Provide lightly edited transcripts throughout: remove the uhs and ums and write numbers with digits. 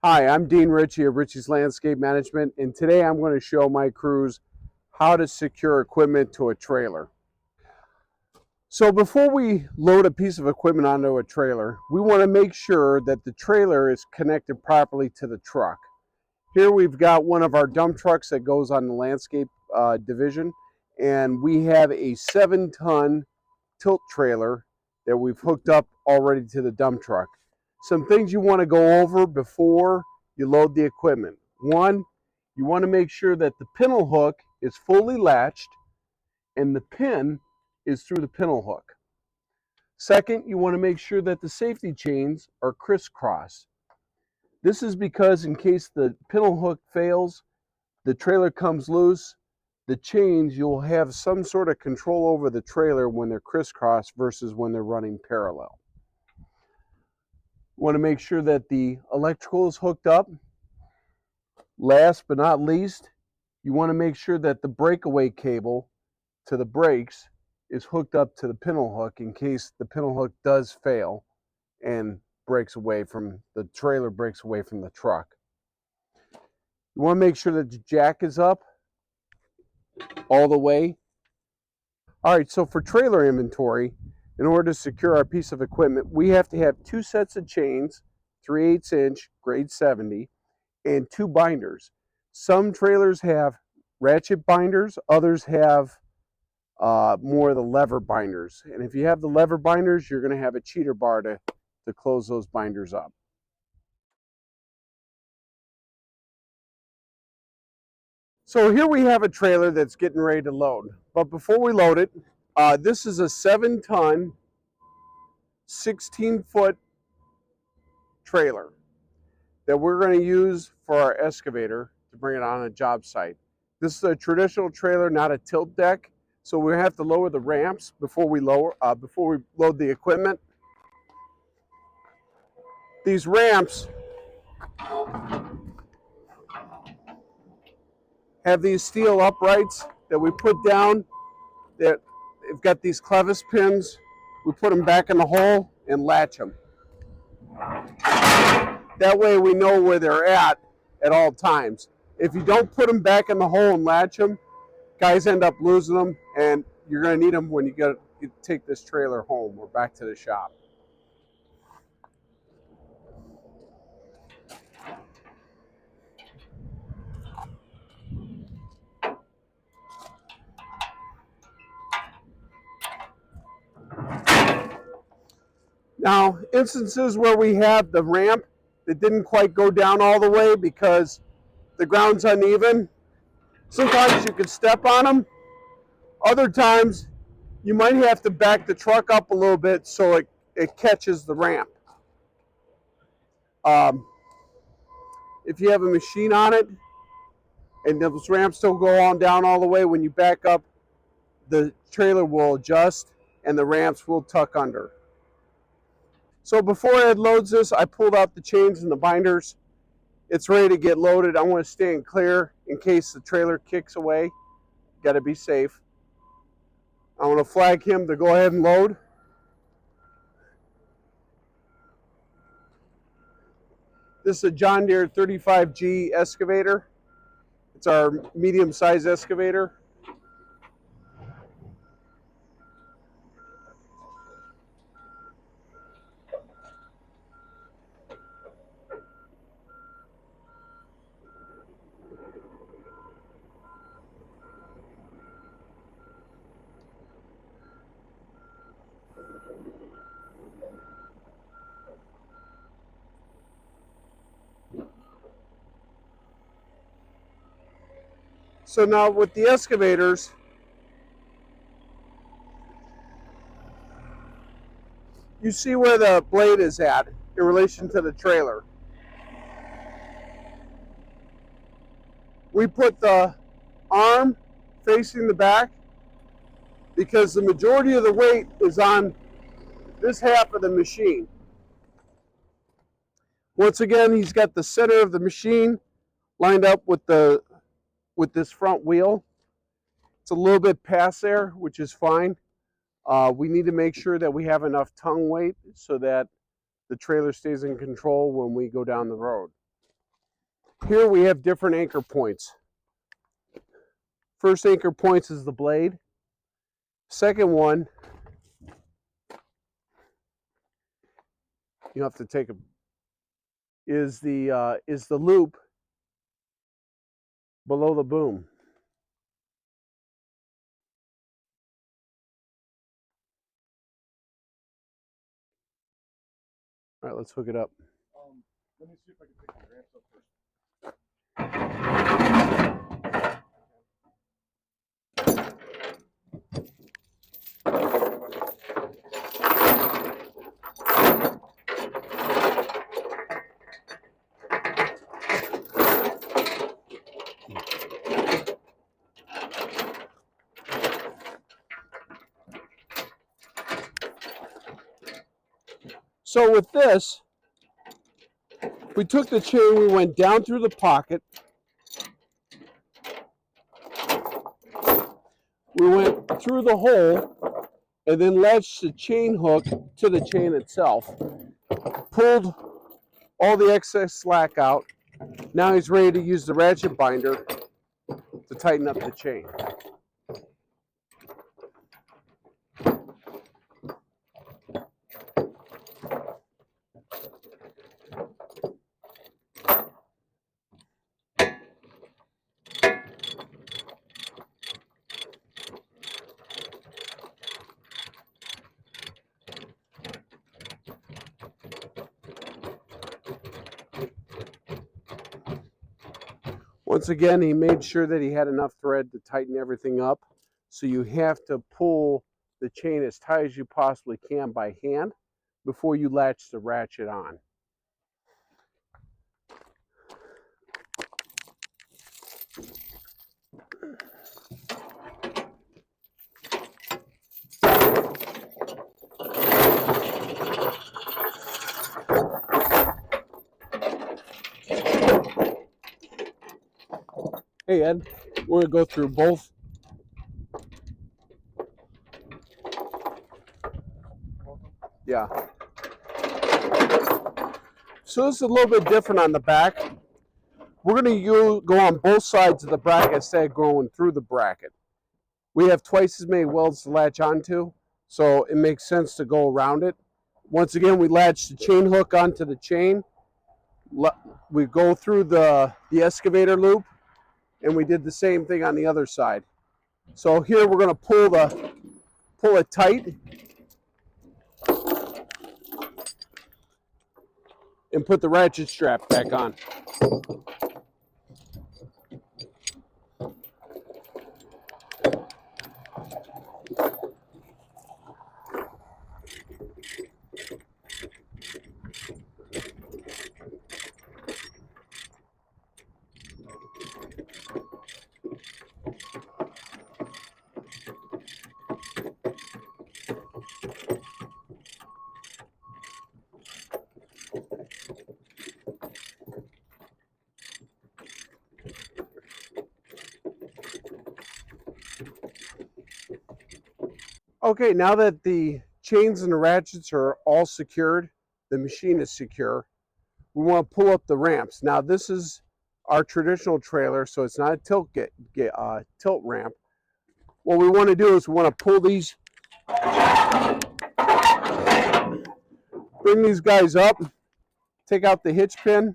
Hi, I'm Dean Ricci of Ricci's Landscape Management, and today I'm going to show my crews how to secure equipment to a trailer. So before we load a piece of equipment onto a trailer, we want to make sure that the trailer is connected properly to the truck. Here we've got one of our dump trucks that goes on the landscape division, and we have a 7-ton tilt trailer that we've hooked up already to the dump truck. Some things you want to go over before you load the equipment. One, you want to make sure that the pintle hook is fully latched and the pin is through the pintle hook. Second, you want to make sure that the safety chains are crisscrossed. This is because in case the pintle hook fails, the trailer comes loose, the chains, you'll have some sort of control over the trailer when they're crisscrossed versus when they're running parallel. You want to make sure that the electrical is hooked up. Last but not least, you want to make sure that the breakaway cable to the brakes is hooked up to the pintle hook in case the pintle hook does fail and breaks away from the trailer, breaks away from the truck. You want to make sure that the jack is up all the way. All right, so for trailer inventory, in order to secure our piece of equipment, we have to have 2 sets of chains, 3/8 inch, grade 70, and 2 binders. Some trailers have ratchet binders, others have more of the lever binders. And if you have the lever binders, you're going to have a cheater bar to close those binders up. So here we have a trailer that's getting ready to load. But before we load it, this is a 7-ton, 16-foot trailer that we're going to use for our excavator to bring it on a job site. This is a traditional trailer, not a tilt deck, so we have to lower the ramps before we load the equipment. These ramps have these steel uprights that we put down that have got these clevis pins. We put them back in the hole and latch them. That way we know where they're at all times. If you don't put them back in the hole and latch them, guys end up losing them, and you're going to need them when you take this trailer home or back to the shop. Now, instances where we have the ramp that didn't quite go down all the way because the ground's uneven, sometimes you could step on them. Other times, you might have to back the truck up a little bit so it catches the ramp. If you have a machine on it and those ramps don't go on down all the way, when you back up, the trailer will adjust and the ramps will tuck under. So before Ed loads this, I pulled out the chains and the binders. It's ready to get loaded. I want to stand clear in case the trailer kicks away. Got to be safe. I want to flag him to go ahead and load. This is a John Deere 35G excavator. It's our medium-sized excavator. So now with the excavators, you see where the blade is at in relation to the trailer. We put the arm facing the back because the majority of the weight is on this half of the machine. Once again, he's got the center of the machine lined up with this front wheel. It's a little bit past there, which is fine. We need to make sure that we have enough tongue weight so that the trailer stays in control when we go down the road. Here we have different anchor points. First anchor points is the blade. Second one, you have to take a, is the loop below the boom. All right, let's hook it up. Let me see if I can pick the ramps up first. So with this, we took the chain, we went down through the pocket, we went through the hole, and then latched the chain hook to the chain itself. Pulled all the excess slack out. Now he's ready to use the ratchet binder to tighten up the chain. Once again, he made sure that he had enough thread to tighten everything up. So you have to pull the chain as tight as you possibly can by hand before you latch the ratchet on. Hey Ed, we're going to go through both. Yeah. So this is a little bit different on the back. We're going to go on both sides of the bracket instead of going through the bracket. We have twice as many welds to latch onto, so it makes sense to go around it. Once again, we latch the chain hook onto the chain. We go through the excavator loop, and we did the same thing on the other side. So here we're going to pull it tight and put the ratchet strap back on. Okay, now that the chains and the ratchets are all secured, the machine is secure, we want to pull up the ramps. Now this is our traditional trailer, so it's not a tilt ramp. What we want to do is we want to pull these, bring these guys up, take out the hitch pin,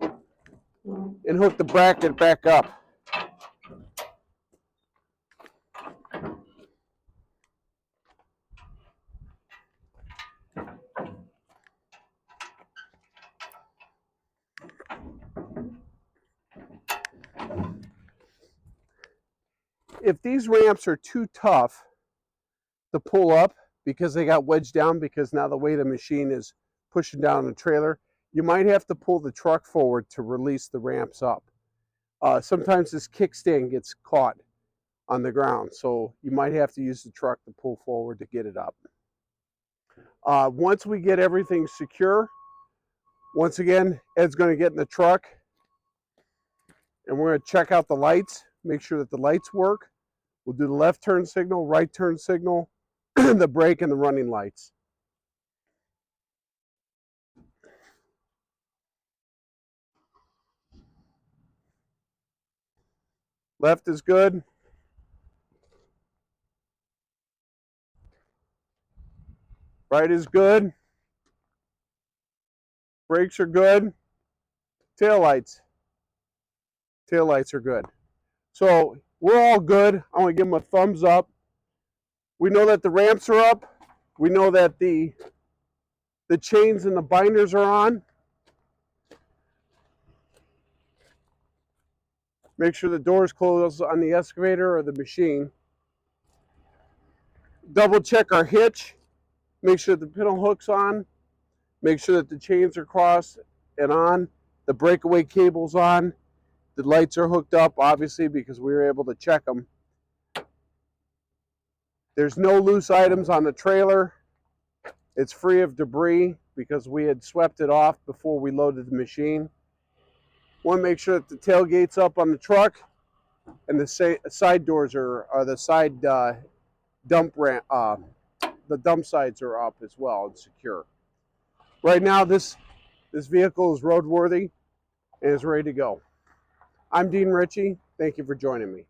and hook the bracket back up. If these ramps are too tough to pull up because they got wedged down because now the weight of the machine is pushing down the trailer, you might have to pull the truck forward to release the ramps up. Sometimes this kickstand gets caught on the ground, so you might have to use the truck to pull forward to get it up. Once we get everything secure, once again, Ed's going to get in the truck and we're going to check out the lights, make sure that the lights work. We'll do the left turn signal, right turn signal, the brake, and the running lights. Left is good. Right is good. Brakes are good. Taillights. Taillights are good. So we're all good. I want to give them a thumbs up. We know that the ramps are up. We know that the chains and the binders are on. Make sure the doors close on the excavator or the machine. Double check our hitch. Make sure the pintle hook's on. Make sure that the chains are crossed and on. The breakaway cable's on. The lights are hooked up, obviously, because we were able to check them. There's no loose items on the trailer. It's free of debris because we had swept it off before we loaded the machine. Want to make sure that the tailgate's up on the truck and the side doors are the side dump ramp. The dump sides are up as well and secure. Right now, this vehicle is roadworthy and is ready to go. I'm Dean Ricci. Thank you for joining me.